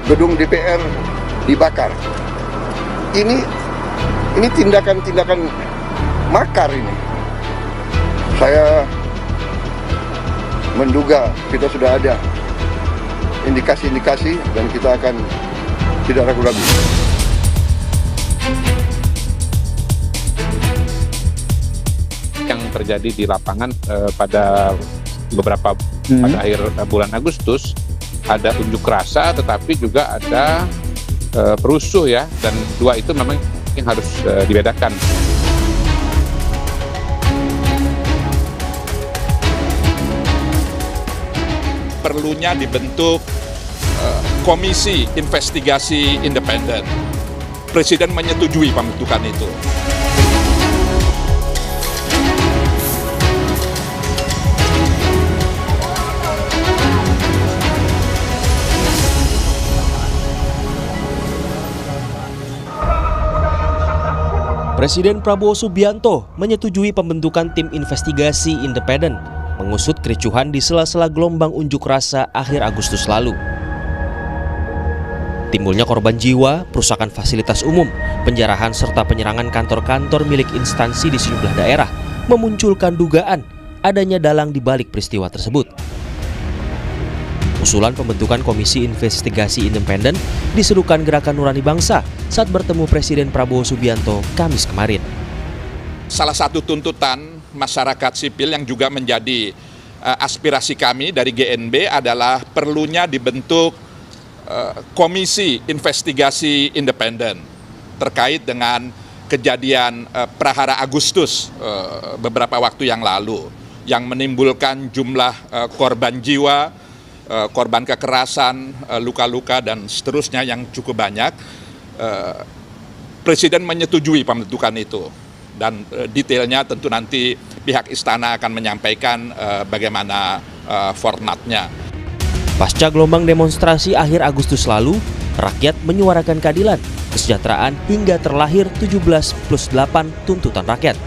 gedung DPR dibakar. Ini tindakan-tindakan makar ini. Saya menduga kita sudah ada indikasi-indikasi dan kita akan tidak ragu-ragu. Yang terjadi di lapangan pada beberapa pada akhir bulan Agustus ada unjuk rasa, tetapi juga ada perusuh ya, dan dua itu memang yang harus dibedakan. Perlunya dibentuk komisi investigasi independen. Presiden menyetujui pembentukan itu. Presiden Prabowo Subianto menyetujui pembentukan tim investigasi independen mengusut kericuhan di sela-sela gelombang unjuk rasa akhir Agustus lalu. Timbulnya korban jiwa, perusakan fasilitas umum, penjarahan serta penyerangan kantor-kantor milik instansi di sejumlah daerah memunculkan dugaan adanya dalang di balik peristiwa tersebut. Usulan pembentukan Komisi Investigasi Independen diserukan Gerakan Nurani Bangsa saat bertemu Presiden Prabowo Subianto Kamis kemarin. Salah satu tuntutan masyarakat sipil yang juga menjadi aspirasi kami dari GNB adalah perlunya dibentuk Komisi Investigasi Independen terkait dengan kejadian Prahara Agustus beberapa waktu yang lalu yang menimbulkan jumlah korban jiwa, korban kekerasan, luka-luka dan seterusnya yang cukup banyak. Presiden menyetujui pembentukan itu dan detailnya tentu nanti pihak istana akan menyampaikan bagaimana formatnya. Pasca gelombang demonstrasi akhir Agustus lalu, rakyat menyuarakan keadilan, kesejahteraan hingga terlahir 17+8 tuntutan rakyat.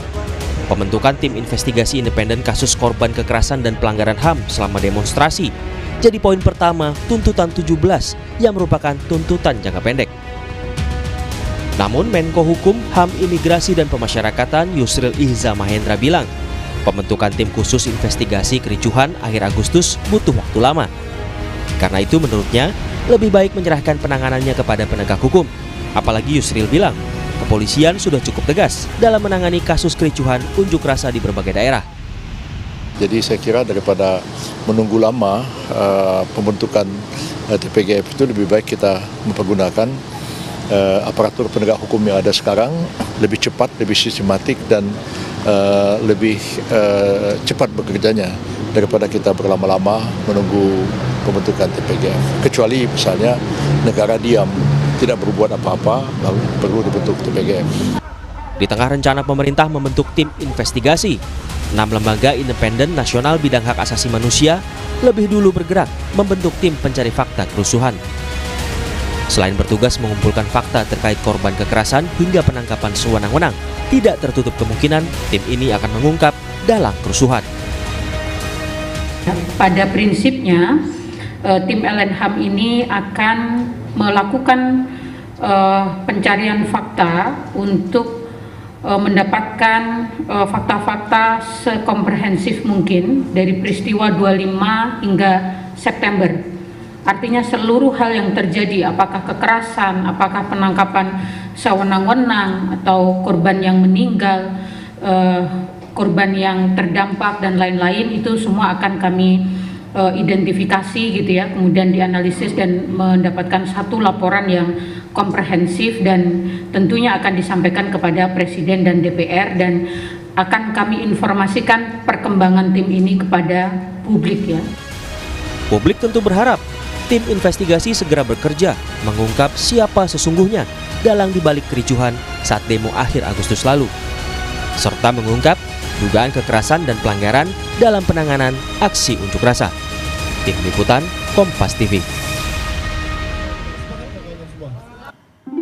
Pembentukan tim investigasi independen kasus korban kekerasan dan pelanggaran HAM selama demonstrasi jadi poin pertama tuntutan 17 yang merupakan tuntutan jangka pendek. Namun Menko Hukum, HAM, Imigrasi dan Pemasyarakatan Yusril Ihza Mahendra bilang, pembentukan tim khusus investigasi kericuhan akhir Agustus butuh waktu lama. Karena itu menurutnya lebih baik menyerahkan penanganannya kepada penegak hukum. Apalagi Yusril bilang, kepolisian sudah cukup tegas dalam menangani kasus kericuhan unjuk rasa di berbagai daerah. Jadi saya kira daripada menunggu lama pembentukan TPGF itu lebih baik kita mempergunakan aparatur penegak hukum yang ada sekarang lebih cepat, lebih sistematik dan lebih cepat bekerjanya daripada kita berlama-lama menunggu pembentukan TPGF. Kecuali misalnya negara diam, tidak berbuat apa-apa, lalu perlu dibentuk TPGF. Di tengah rencana pemerintah membentuk tim investigasi, 6 lembaga independen nasional bidang hak asasi manusia lebih dulu bergerak membentuk tim pencari fakta kerusuhan. Selain bertugas mengumpulkan fakta terkait korban kekerasan hingga penangkapan sewenang-wenang, tidak tertutup kemungkinan tim ini akan mengungkap dalang kerusuhan. Pada prinsipnya, tim LNHAM ini akan melakukan pencarian fakta untuk mendapatkan fakta-fakta sekomprehensif mungkin dari peristiwa 25 hingga September. Artinya seluruh hal yang terjadi, apakah kekerasan, apakah penangkapan sewenang-wenang, atau korban yang meninggal, korban yang terdampak dan lain-lain, itu semua akan kami identifikasi gitu ya, kemudian dianalisis dan mendapatkan satu laporan yang komprehensif dan tentunya akan disampaikan kepada Presiden dan DPR dan akan kami informasikan perkembangan tim ini kepada publik ya. Publik tentu berharap tim investigasi segera bekerja mengungkap siapa sesungguhnya dalang dibalik kericuhan saat demo akhir Agustus lalu, serta mengungkap dugaan kekerasan dan pelanggaran dalam penanganan aksi unjuk rasa. Tim Liputan Kompas TV.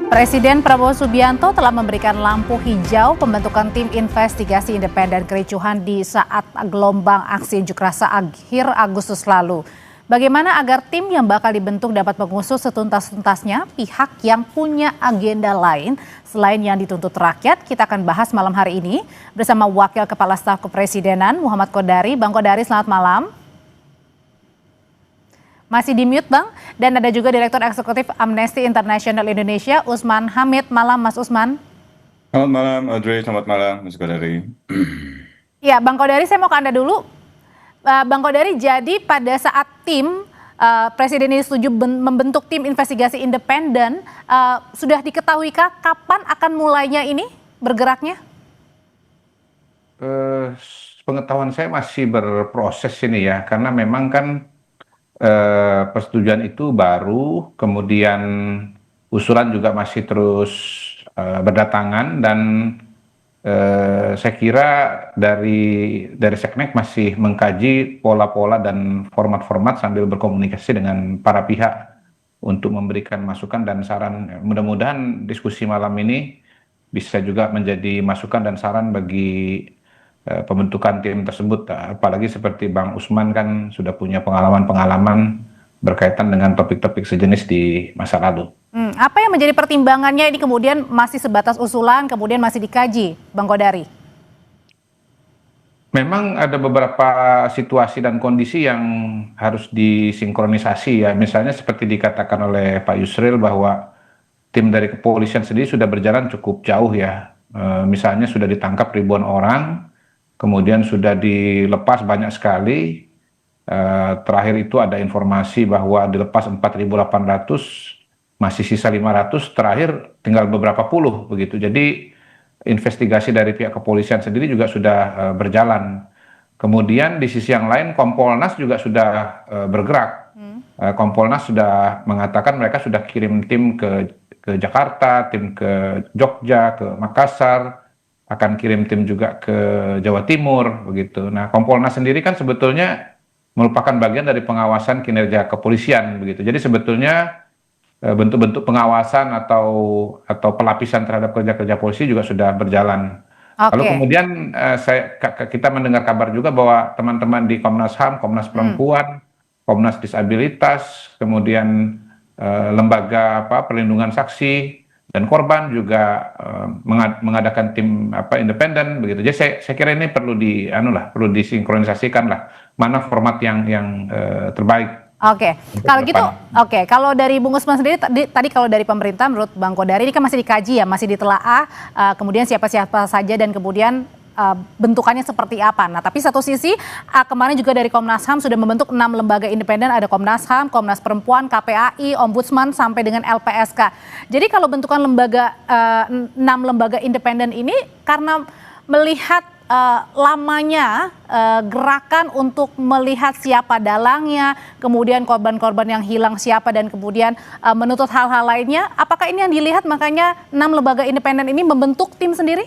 Presiden Prabowo Subianto telah memberikan lampu hijau pembentukan tim investigasi independen kericuhan di saat gelombang aksi unjuk rasa akhir Agustus lalu. Bagaimana agar tim yang bakal dibentuk dapat mengusut setuntas-tuntasnya pihak yang punya agenda lain selain yang dituntut rakyat? Kita akan bahas malam hari ini bersama Wakil Kepala Staf Kepresidenan Muhammad Kodari. Bang Kodari, selamat malam. Masih di mute, Bang. Dan ada juga Direktur Eksekutif Amnesty International Indonesia, Usman Hamid. Malam, Mas Usman. Selamat malam, Audrey. Selamat malam, Mas Kodari. Ya, Bang Kodari, saya mau ke Anda dulu. Bang Kodari, jadi pada saat tim Presiden ini setuju membentuk tim investigasi independen, sudah diketahuikah kapan akan mulainya ini bergeraknya? Pengetahuan saya masih berproses ini ya, karena memang kan persetujuan itu baru, kemudian usulan juga masih terus berdatangan, dan saya kira dari Seknek masih mengkaji pola-pola dan format-format sambil berkomunikasi dengan para pihak untuk memberikan masukan dan saran. Mudah-mudahan diskusi malam ini bisa juga menjadi masukan dan saran bagi pembentukan tim tersebut. Apalagi seperti Bang Usman kan sudah punya pengalaman-pengalaman berkaitan dengan topik-topik sejenis di masa lalu. Apa yang menjadi pertimbangannya ini kemudian masih sebatas usulan, kemudian masih dikaji, Bang Kodari? Memang ada beberapa situasi dan kondisi yang harus disinkronisasi ya. Misalnya seperti dikatakan oleh Pak Yusril bahwa tim dari kepolisian sendiri sudah berjalan cukup jauh ya. Misalnya sudah ditangkap ribuan orang, kemudian sudah dilepas banyak sekali. Terakhir itu ada informasi bahwa dilepas 4.800, masih sisa 500, terakhir tinggal beberapa puluh begitu. Jadi investigasi dari pihak kepolisian sendiri juga sudah berjalan. Kemudian di sisi yang lain Kompolnas juga sudah bergerak. Kompolnas sudah mengatakan mereka sudah kirim tim ke Jakarta, tim ke Jogja, ke Makassar, akan kirim tim juga ke Jawa Timur begitu. Nah, Kompolnas sendiri kan sebetulnya merupakan bagian dari pengawasan kinerja kepolisian begitu. Jadi sebetulnya bentuk-bentuk pengawasan atau pelapisan terhadap kerja-kerja polisi juga sudah berjalan. Lalu kemudian kita mendengar kabar juga bahwa teman-teman di Komnas HAM, Komnas Perempuan, Komnas Disabilitas, kemudian lembaga perlindungan saksi dan korban juga mengadakan tim independen begitu. Jadi saya kira ini perlu perlu disinkronisasikan lah mana format yang terbaik. Kalau gitu, kalau dari Bung Usman sendiri tadi kalau dari pemerintah menurut Bang Kodari ini kan masih dikaji ya, masih ditelaah, kemudian siapa-siapa saja dan kemudian bentukannya seperti apa. Nah, tapi satu sisi kemarin juga dari Komnas HAM sudah membentuk 6 lembaga independen, ada Komnas HAM, Komnas Perempuan, KPAI, Ombudsman sampai dengan LPSK. Jadi kalau bentukan 6 lembaga independen ini karena melihat lamanya gerakan untuk melihat siapa dalangnya, kemudian korban-korban yang hilang siapa, dan kemudian menuntut hal-hal lainnya. Apakah ini yang dilihat makanya 6 lembaga independen ini membentuk tim sendiri?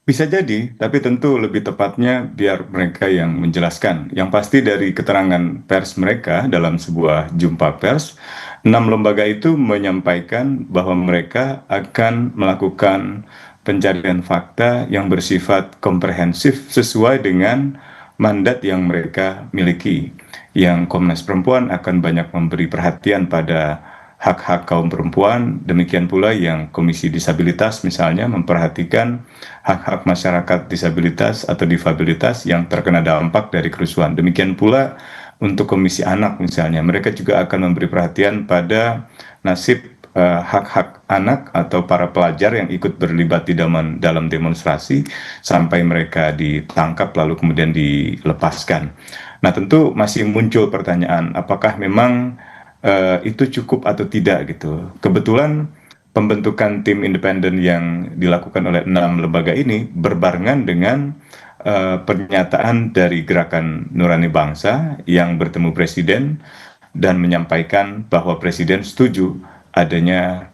Bisa jadi, tapi tentu lebih tepatnya biar mereka yang menjelaskan. Yang pasti dari keterangan pers mereka dalam sebuah jumpa pers, 6 lembaga itu menyampaikan bahwa mereka akan melakukan pencarian fakta yang bersifat komprehensif sesuai dengan mandat yang mereka miliki. Yang Komnas Perempuan akan banyak memberi perhatian pada hak-hak kaum perempuan, demikian pula yang Komisi Disabilitas misalnya memperhatikan hak-hak masyarakat disabilitas atau difabilitas yang terkena dampak dari kerusuhan. Demikian pula untuk Komisi Anak misalnya, mereka juga akan memberi perhatian pada nasib hak-hak anak atau para pelajar yang ikut berlibat di dalam demonstrasi sampai mereka ditangkap lalu kemudian dilepaskan. Nah, tentu masih muncul pertanyaan apakah memang itu cukup atau tidak gitu. Kebetulan pembentukan tim independen yang dilakukan oleh 6 lembaga ini berbarengan dengan pernyataan dari Gerakan Nurani Bangsa yang bertemu Presiden dan menyampaikan bahwa Presiden setuju adanya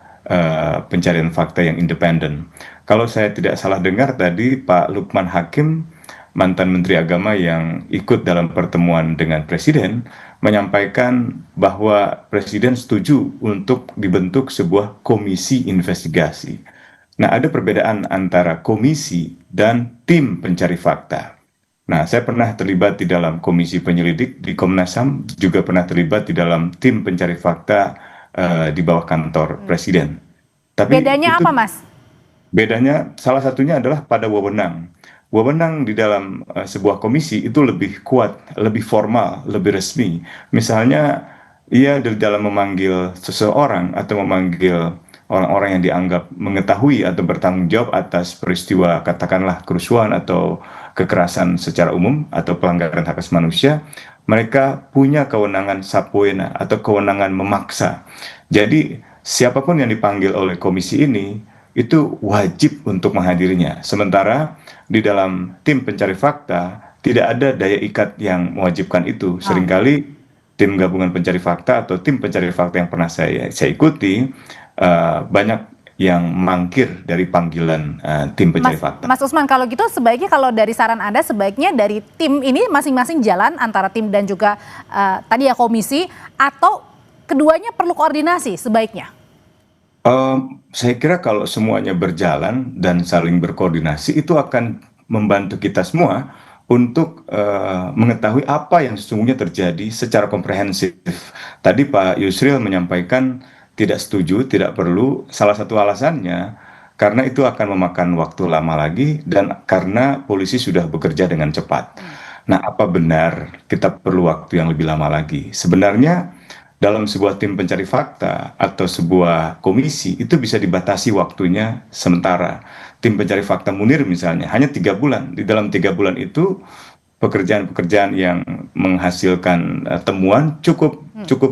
pencarian fakta yang independen. Kalau saya tidak salah dengar tadi Pak Lukman Hakim, mantan Menteri Agama yang ikut dalam pertemuan dengan Presiden, menyampaikan bahwa Presiden setuju untuk dibentuk sebuah komisi investigasi. Nah, ada perbedaan antara komisi dan tim pencari fakta. Nah, saya pernah terlibat di dalam komisi penyelidik di Komnas HAM, juga pernah terlibat di dalam tim pencari fakta di bawah kantor Presiden. Tapi Bedanya itu apa, Mas? bedanya salah satunya adalah pada wewenang. Wewenang di dalam sebuah komisi itu lebih kuat, lebih formal, lebih resmi. Misalnya, ia di dalam memanggil seseorang atau memanggil orang-orang yang dianggap mengetahui atau bertanggung jawab atas peristiwa katakanlah kerusuhan atau kekerasan secara umum atau pelanggaran hak asasi manusia, mereka punya kewenangan subpoena atau kewenangan memaksa. Jadi siapapun yang dipanggil oleh komisi ini itu wajib untuk menghadirinya. Sementara di dalam tim pencari fakta tidak ada daya ikat yang mewajibkan itu. Seringkali tim gabungan pencari fakta atau tim pencari fakta yang pernah saya ikuti banyak yang mangkir dari panggilan tim pencari fakta. Mas Usman, kalau gitu sebaiknya, kalau dari saran Anda, sebaiknya dari tim ini masing-masing jalan antara tim dan juga tadi ya komisi, atau keduanya perlu koordinasi sebaiknya? Saya kira kalau semuanya berjalan dan saling berkoordinasi itu akan membantu kita semua untuk mengetahui apa yang sesungguhnya terjadi secara komprehensif. Tadi Pak Yusril menyampaikan tidak setuju, tidak perlu. Salah satu alasannya karena itu akan memakan waktu lama lagi dan karena polisi sudah bekerja dengan cepat. Nah, apa benar kita perlu waktu yang lebih lama lagi? Sebenarnya dalam sebuah tim pencari fakta atau sebuah komisi itu bisa dibatasi waktunya sementara. Tim pencari fakta Munir misalnya hanya 3 bulan. Di dalam 3 bulan itu pekerjaan-pekerjaan yang menghasilkan temuan cukup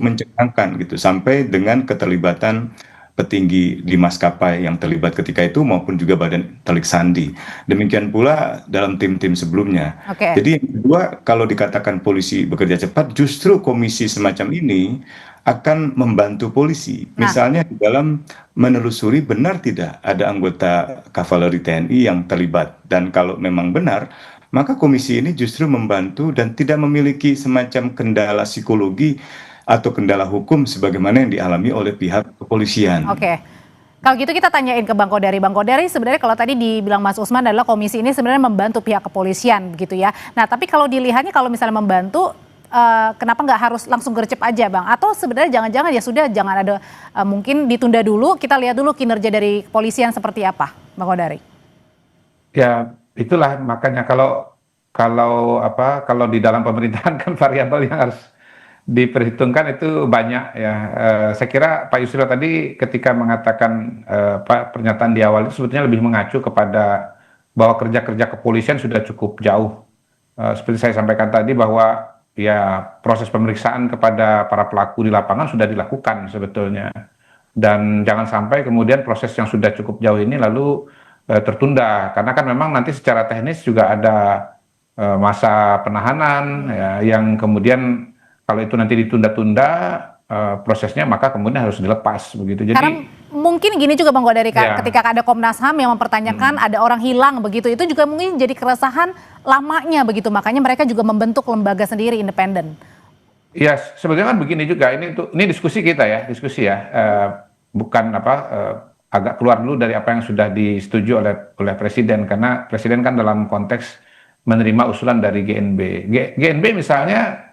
mencengangkan gitu, sampai dengan keterlibatan petinggi di maskapai yang terlibat ketika itu maupun juga Badan Telik Sandi. Demikian pula dalam tim-tim sebelumnya. Jadi yang kedua, kalau dikatakan polisi bekerja cepat, justru komisi semacam ini akan membantu polisi. Misalnya di dalam menelusuri benar tidak ada anggota kavaleri TNI yang terlibat. Dan kalau memang benar, maka komisi ini justru membantu dan tidak memiliki semacam kendala psikologi atau kendala hukum sebagaimana yang dialami oleh pihak kepolisian. Kalau gitu kita tanyain ke Bang Kodari. Bang Kodari, sebenarnya kalau tadi dibilang Mas Usman adalah komisi ini sebenarnya membantu pihak kepolisian begitu ya. Nah, tapi kalau dilihatnya kalau misalnya membantu, kenapa nggak harus langsung gercep aja, Bang? Atau sebenarnya jangan-jangan ya sudah, jangan ada, mungkin ditunda dulu, kita lihat dulu kinerja dari kepolisian seperti apa, Bang Kodari? Ya, itulah makanya kalau di dalam pemerintahan kan variabel yang harus diperhitungkan itu banyak ya. Saya kira Pak Yusril tadi ketika mengatakan pernyataan di awal itu sebetulnya lebih mengacu kepada bahwa kerja-kerja kepolisian sudah cukup jauh. Seperti saya sampaikan tadi bahwa ya proses pemeriksaan kepada para pelaku di lapangan sudah dilakukan sebetulnya. Dan jangan sampai kemudian proses yang sudah cukup jauh ini lalu tertunda, karena kan memang nanti secara teknis juga ada masa penahanan ya, yang kemudian kalau itu nanti ditunda-tunda prosesnya maka kemudian harus dilepas begitu. Jadi karena mungkin gini juga Bang Kodari, ketika ada Komnas HAM yang mempertanyakan ada orang hilang begitu, itu juga mungkin jadi keresahan lamanya begitu, makanya mereka juga membentuk lembaga sendiri independen. Iya, sebetulnya kan begini juga, ini diskusi kita ya, bukan agak keluar dulu dari apa yang sudah disetujui oleh Presiden, karena Presiden kan dalam konteks menerima usulan dari GNB. GNB misalnya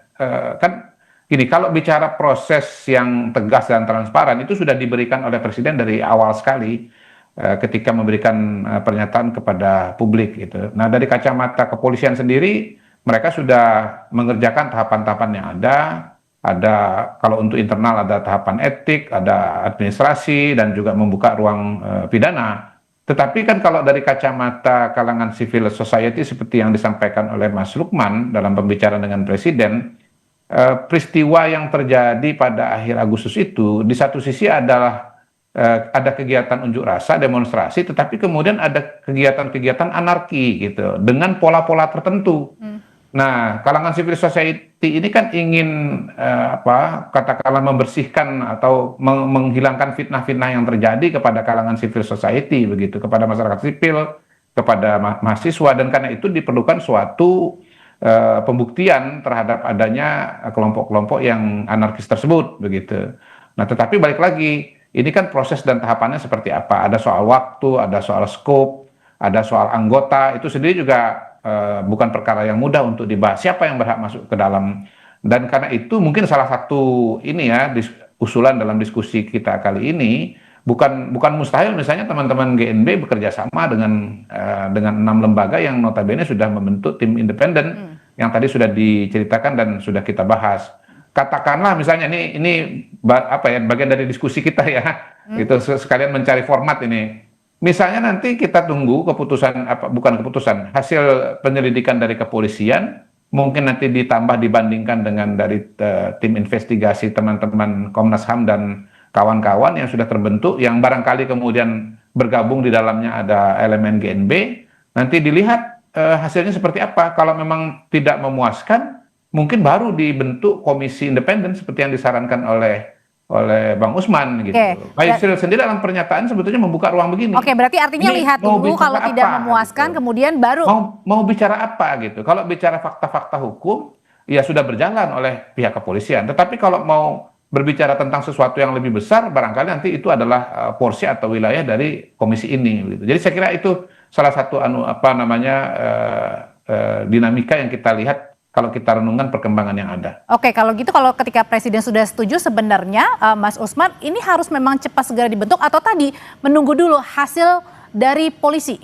kan gini, kalau bicara proses yang tegas dan transparan itu sudah diberikan oleh Presiden dari awal sekali ketika memberikan pernyataan kepada publik gitu. Nah, dari kacamata kepolisian sendiri mereka sudah mengerjakan tahapan-tahapan yang ada kalau untuk internal ada tahapan etik, ada administrasi, dan juga membuka ruang pidana. Tetapi kan kalau dari kacamata kalangan civil society seperti yang disampaikan oleh Mas Lukman dalam pembicaraan dengan Presiden, peristiwa yang terjadi pada akhir Agustus itu di satu sisi adalah ada kegiatan unjuk rasa, demonstrasi, tetapi kemudian ada kegiatan-kegiatan anarki gitu dengan pola-pola tertentu. Nah, kalangan civil society ini kan ingin katakanlah membersihkan atau menghilangkan fitnah-fitnah yang terjadi kepada kalangan civil society begitu, kepada masyarakat sipil, kepada mahasiswa, dan karena itu diperlukan suatu pembuktian terhadap adanya kelompok-kelompok yang anarkis tersebut begitu. Nah, tetapi balik lagi, ini kan proses dan tahapannya seperti apa? Ada soal waktu, ada soal scope, ada soal anggota, itu sendiri juga bukan perkara yang mudah untuk dibahas. Siapa yang berhak masuk ke dalam? Dan karena itu mungkin salah satu ini ya usulan dalam diskusi kita kali ini bukan mustahil misalnya teman-teman GNB bekerja sama dengan 6 lembaga yang notabene sudah membentuk tim independen yang tadi sudah diceritakan dan sudah kita bahas. Katakanlah misalnya ini apa ya, bagian dari diskusi kita ya, itu sekalian mencari format ini. Misalnya nanti kita tunggu bukan keputusan, hasil penyelidikan dari kepolisian, mungkin nanti ditambah dibandingkan dengan dari tim investigasi teman-teman Komnas HAM dan kawan-kawan yang sudah terbentuk, yang barangkali kemudian bergabung di dalamnya ada elemen GNB, nanti dilihat hasilnya seperti apa. Kalau memang tidak memuaskan, mungkin baru dibentuk komisi independen seperti yang disarankan oleh Bang Usman gitu. Pak Yusril sendiri dalam pernyataan sebetulnya membuka ruang begini. Oke, berarti artinya Ini lihat dulu kalau tidak memuaskan gitu. kemudian baru mau bicara apa gitu. Kalau bicara fakta-fakta hukum ya sudah berjalan oleh pihak kepolisian. Tetapi kalau mau berbicara tentang sesuatu yang lebih besar, barangkali nanti itu adalah porsi atau wilayah dari komisi ini gitu. Jadi saya kira itu salah satu dinamika yang kita lihat kalau kita renungkan perkembangan yang ada. Oke, kalau gitu kalau ketika Presiden sudah setuju sebenarnya Mas Usman ini harus memang cepat segera dibentuk atau tadi menunggu dulu hasil dari polisi?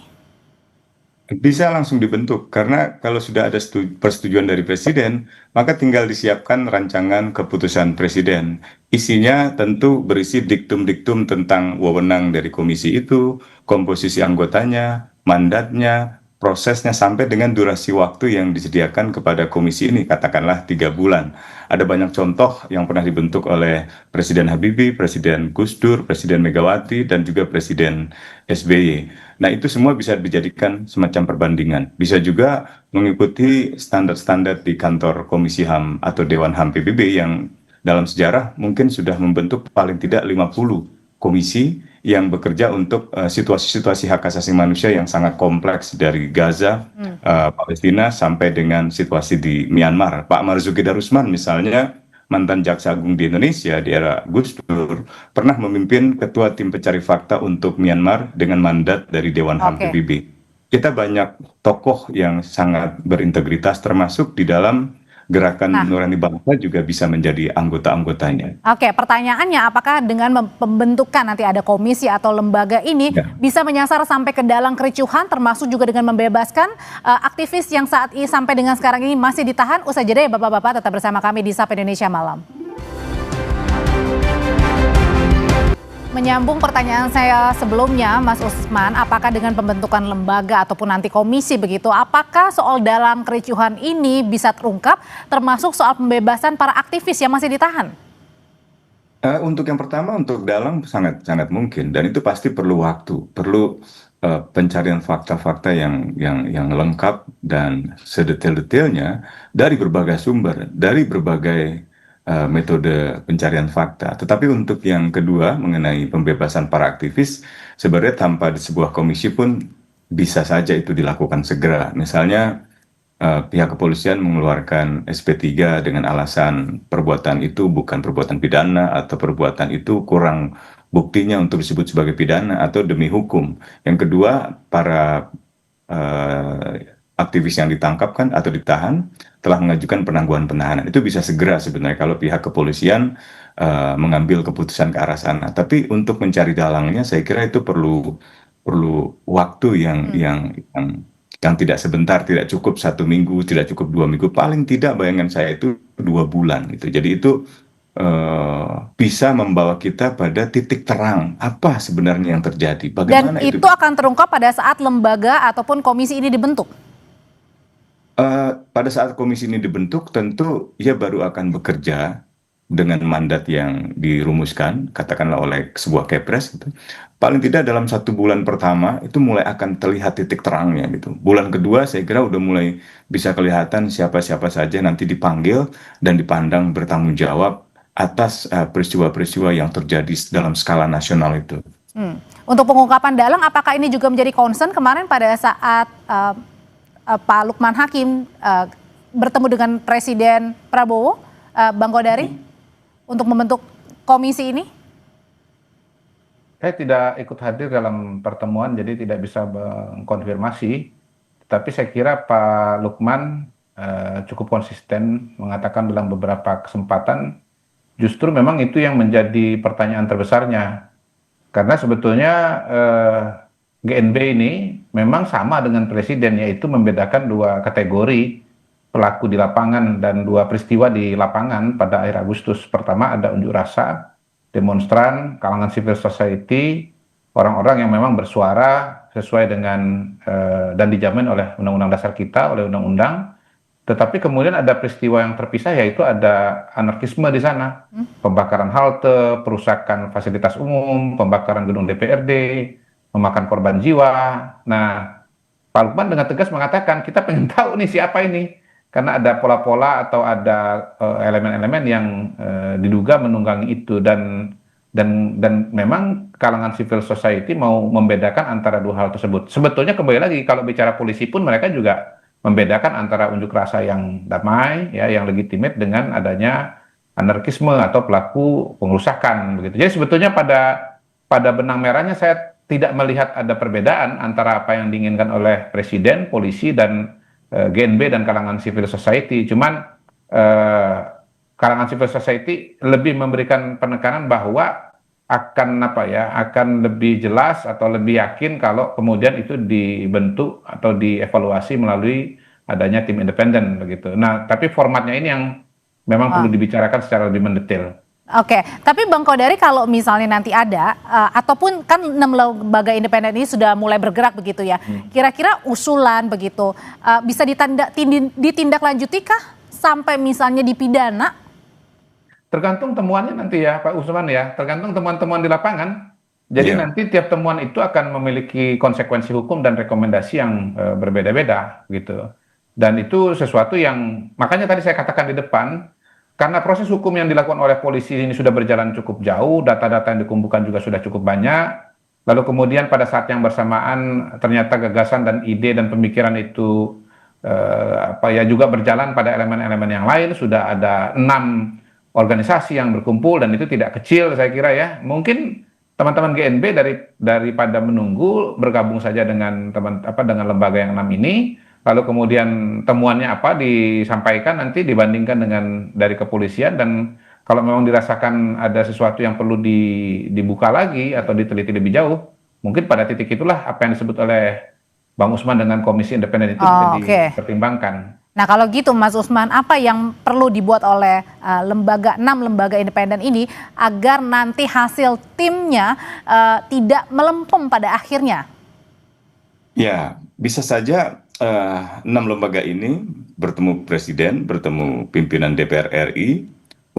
Bisa langsung dibentuk, karena kalau sudah ada persetujuan dari Presiden, maka tinggal disiapkan rancangan keputusan Presiden. Isinya tentu berisi diktum-diktum tentang wewenang dari komisi itu, komposisi anggotanya, mandatnya, prosesnya sampai dengan durasi waktu yang disediakan kepada komisi ini, katakanlah 3 bulan. Ada banyak contoh yang pernah dibentuk oleh Presiden Habibie, Presiden Gus Dur, Presiden Megawati, dan juga Presiden SBY. Nah, itu semua bisa dijadikan semacam perbandingan. Bisa juga mengikuti standar-standar di kantor Komisi HAM atau Dewan HAM PBB yang dalam sejarah mungkin sudah membentuk paling tidak 50 komisi yang bekerja untuk situasi-situasi hak asasi manusia yang sangat kompleks dari Gaza, Palestina, sampai dengan situasi di Myanmar. Pak Marzuki Darusman misalnya, mantan Jaksa Agung di Indonesia di era Gus Dur, pernah memimpin ketua tim pencari fakta untuk Myanmar dengan mandat dari Dewan HAM PBB. Kita banyak tokoh yang sangat berintegritas termasuk di dalam Gerakan Nurani Bangsa juga bisa menjadi anggota-anggotanya. Oke, pertanyaannya apakah dengan pembentukan nanti ada komisi atau lembaga ini bisa menyasar sampai ke dalam kericuhan termasuk juga dengan membebaskan aktivis yang saat ini sampai dengan sekarang ini masih ditahan? Usai jeda ya Bapak-Bapak, tetap bersama kami di Sapa Indonesia Malam. Menyambung pertanyaan saya sebelumnya, Mas Usman, apakah dengan pembentukan lembaga ataupun nanti komisi begitu, apakah soal dalang kericuhan ini bisa terungkap, termasuk soal pembebasan para aktivis yang masih ditahan? Untuk yang pertama, untuk dalang sangat mungkin, dan itu pasti perlu waktu, perlu pencarian fakta-fakta yang lengkap dan sedetail-detailnya dari berbagai sumber, dari berbagai metode pencarian fakta. Tetapi untuk yang kedua mengenai pembebasan para aktivis, sebenarnya tanpa di sebuah komisi pun bisa saja itu dilakukan segera. Misalnya pihak kepolisian mengeluarkan SP3 dengan alasan perbuatan itu bukan perbuatan pidana atau perbuatan itu kurang buktinya untuk disebut sebagai pidana atau demi hukum. Yang kedua, para aktivis yang ditangkap kan atau ditahan telah mengajukan penangguhan penahanan. Itu bisa segera sebenarnya kalau pihak kepolisian mengambil keputusan ke arah sana. Tapi untuk mencari dalangnya saya kira itu perlu waktu yang tidak sebentar, tidak cukup 1 minggu, tidak cukup 2 minggu, paling tidak bayangan saya itu 2 bulan gitu. Jadi itu bisa membawa kita pada titik terang apa sebenarnya yang terjadi. Bagaimana dan itu akan terungkap pada saat lembaga ataupun komisi ini dibentuk? Pada saat komisi ini dibentuk, tentu ia baru akan bekerja dengan mandat yang dirumuskan, katakanlah oleh sebuah kepres. Gitu. Paling tidak dalam 1 bulan pertama itu mulai akan terlihat titik terangnya. Gitu. Bulan kedua saya kira udah mulai bisa kelihatan siapa-siapa saja nanti dipanggil dan dipandang bertanggung jawab atas peristiwa-peristiwa yang terjadi dalam skala nasional itu. Untuk pengungkapan dalang, apakah ini juga menjadi concern kemarin pada saat Pak Lukman Hakim bertemu dengan Presiden Prabowo, Bang Kodari, untuk membentuk komisi ini? Saya tidak ikut hadir dalam pertemuan, jadi tidak bisa mengkonfirmasi. Tapi saya kira Pak Lukman cukup konsisten mengatakan dalam beberapa kesempatan justru memang itu yang menjadi pertanyaan terbesarnya. Karena sebetulnya GNB ini memang sama dengan presiden, yaitu membedakan dua kategori pelaku di lapangan dan dua peristiwa di lapangan pada akhir Agustus. Pertama ada unjuk rasa, demonstran, kalangan civil society, orang-orang yang memang bersuara sesuai dengan dan dijamin oleh Undang-Undang Dasar kita, oleh Undang-Undang. Tetapi kemudian ada peristiwa yang terpisah, yaitu ada anarkisme di sana. Pembakaran halte, perusakan fasilitas umum, pembakaran gedung DPRD, memakan korban jiwa. Nah, Pak Lukman dengan tegas mengatakan, kita pengen tahu nih siapa ini. Karena ada pola-pola atau ada elemen-elemen yang diduga menunggangi itu. Dan memang kalangan civil society mau membedakan antara dua hal tersebut. Sebetulnya kembali lagi, kalau bicara polisi pun mereka juga membedakan antara unjuk rasa yang damai, ya, yang legitimate dengan adanya anarkisme atau pelaku pengerusakan, begitu. Jadi sebetulnya pada benang merahnya saya tidak melihat ada perbedaan antara apa yang diinginkan oleh presiden, polisi, dan GNB dan kalangan civil society. Cuman kalangan civil society lebih memberikan penekanan bahwa akan lebih jelas atau lebih yakin kalau kemudian itu dibentuk atau dievaluasi melalui adanya tim independen begitu. Nah, tapi formatnya ini yang memang perlu dibicarakan secara lebih mendetail. Oke, tapi Bang Kodari kalau misalnya nanti ada, ataupun kan 6 lembaga independen ini sudah mulai bergerak begitu ya, kira-kira usulan begitu, bisa ditindaklanjuti kah sampai misalnya dipidana? Tergantung temuannya nanti ya Pak Usman ya, tergantung temuan-temuan di lapangan. Jadi nanti tiap temuan itu akan memiliki konsekuensi hukum dan rekomendasi yang berbeda-beda gitu. Dan itu sesuatu yang, makanya tadi saya katakan di depan, karena proses hukum yang dilakukan oleh polisi ini sudah berjalan cukup jauh, data-data yang dikumpulkan juga sudah cukup banyak, lalu kemudian pada saat yang bersamaan ternyata gagasan dan ide dan pemikiran itu juga berjalan pada elemen-elemen yang lain, sudah ada 6 organisasi yang berkumpul dan itu tidak kecil saya kira ya. Mungkin teman-teman GNB daripada menunggu bergabung saja dengan dengan lembaga yang 6 ini, lalu kemudian temuannya apa disampaikan nanti dibandingkan dengan dari kepolisian, dan kalau memang dirasakan ada sesuatu yang perlu dibuka lagi atau diteliti lebih jauh, mungkin pada titik itulah apa yang disebut oleh Bang Usman dengan komisi independen itu bisa dipertimbangkan. Nah kalau gitu Mas Usman, apa yang perlu dibuat oleh 6 lembaga independen ini agar nanti hasil timnya tidak melempem pada akhirnya? Ya, bisa saja 6 lembaga ini bertemu presiden, bertemu pimpinan DPR RI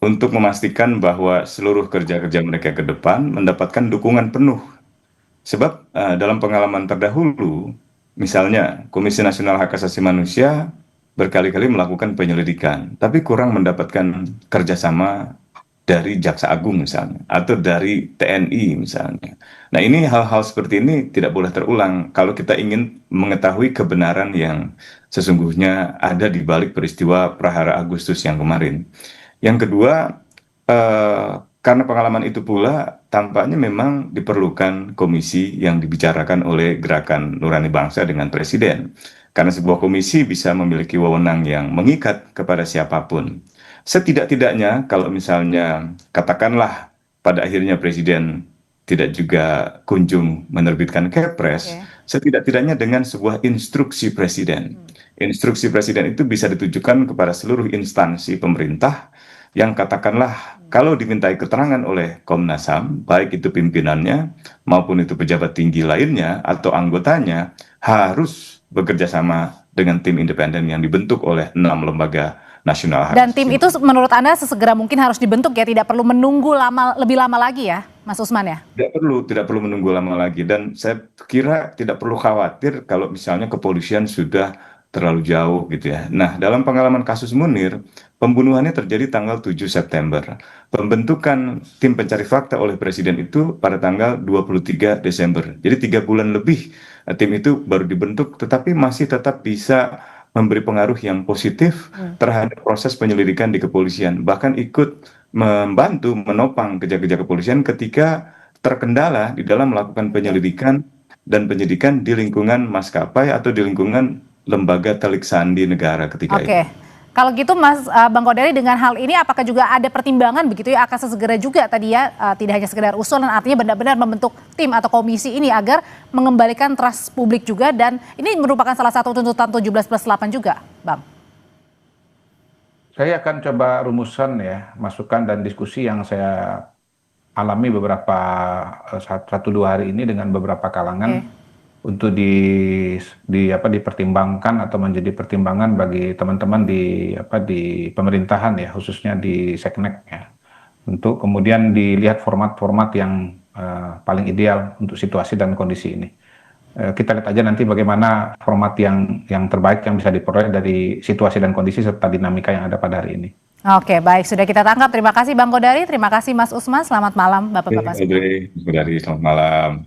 untuk memastikan bahwa seluruh kerja-kerja mereka ke depan mendapatkan dukungan penuh. Sebab dalam pengalaman terdahulu, misalnya Komisi Nasional Hak Asasi Manusia berkali-kali melakukan penyelidikan, tapi kurang mendapatkan kerjasama dari Jaksa Agung misalnya, atau dari TNI misalnya. Nah ini hal-hal seperti ini tidak boleh terulang kalau kita ingin mengetahui kebenaran yang sesungguhnya ada di balik peristiwa Prahara Agustus yang kemarin. Yang kedua, karena pengalaman itu pula tampaknya memang diperlukan komisi yang dibicarakan oleh Gerakan Nurani Bangsa dengan Presiden. Karena sebuah komisi bisa memiliki wewenang yang mengikat kepada siapapun. Setidak-tidaknya kalau misalnya katakanlah pada akhirnya Presiden tidak juga kunjung menerbitkan Kepres, setidak-tidaknya dengan sebuah instruksi Presiden. Instruksi Presiden itu bisa ditujukan kepada seluruh instansi pemerintah yang katakanlah kalau dimintai keterangan oleh Komnas HAM, baik itu pimpinannya maupun itu pejabat tinggi lainnya atau anggotanya, harus bekerja sama dengan tim independen yang dibentuk oleh 6 lembaga nasional. Dan tim itu menurut Anda sesegera mungkin harus dibentuk ya, tidak perlu menunggu lebih lama lagi ya, Mas Usman ya? Tidak perlu menunggu lama lagi, dan saya kira tidak perlu khawatir kalau misalnya kepolisian sudah terlalu jauh gitu ya. Nah, dalam pengalaman kasus Munir, pembunuhannya terjadi tanggal 7 September. Pembentukan tim pencari fakta oleh Presiden itu pada tanggal 23 Desember. Jadi 3 bulan lebih tim itu baru dibentuk, tetapi masih tetap bisa memberi pengaruh yang positif terhadap proses penyelidikan di kepolisian. Bahkan ikut membantu menopang kerja-kerja kepolisian ketika terkendala di dalam melakukan penyelidikan dan penyidikan di lingkungan maskapai atau di lingkungan lembaga telik sandi negara ketika itu. Oke. Kalau gitu Mas Bang Kodari, dengan hal ini apakah juga ada pertimbangan begitu ya akan sesegera juga tadi ya, tidak hanya sekedar usulan, artinya benar-benar membentuk tim atau komisi ini agar mengembalikan trust publik juga, dan ini merupakan salah satu tuntutan 17+8 juga, Bang? Saya akan coba rumuskan ya, masukan dan diskusi yang saya alami beberapa 1-2 hari ini dengan beberapa kalangan untuk dipertimbangkan atau menjadi pertimbangan bagi teman-teman di pemerintahan ya, khususnya di Seknek ya, untuk kemudian dilihat format-format yang paling ideal untuk situasi dan kondisi ini. Kita lihat aja nanti bagaimana format yang terbaik yang bisa diperoleh dari situasi dan kondisi serta dinamika yang ada pada hari ini. Oke, baik, sudah kita tangkap. Terima kasih Bang Kodari, terima kasih Mas Usman, selamat malam Bapak-Bapak semua. Selamat malam.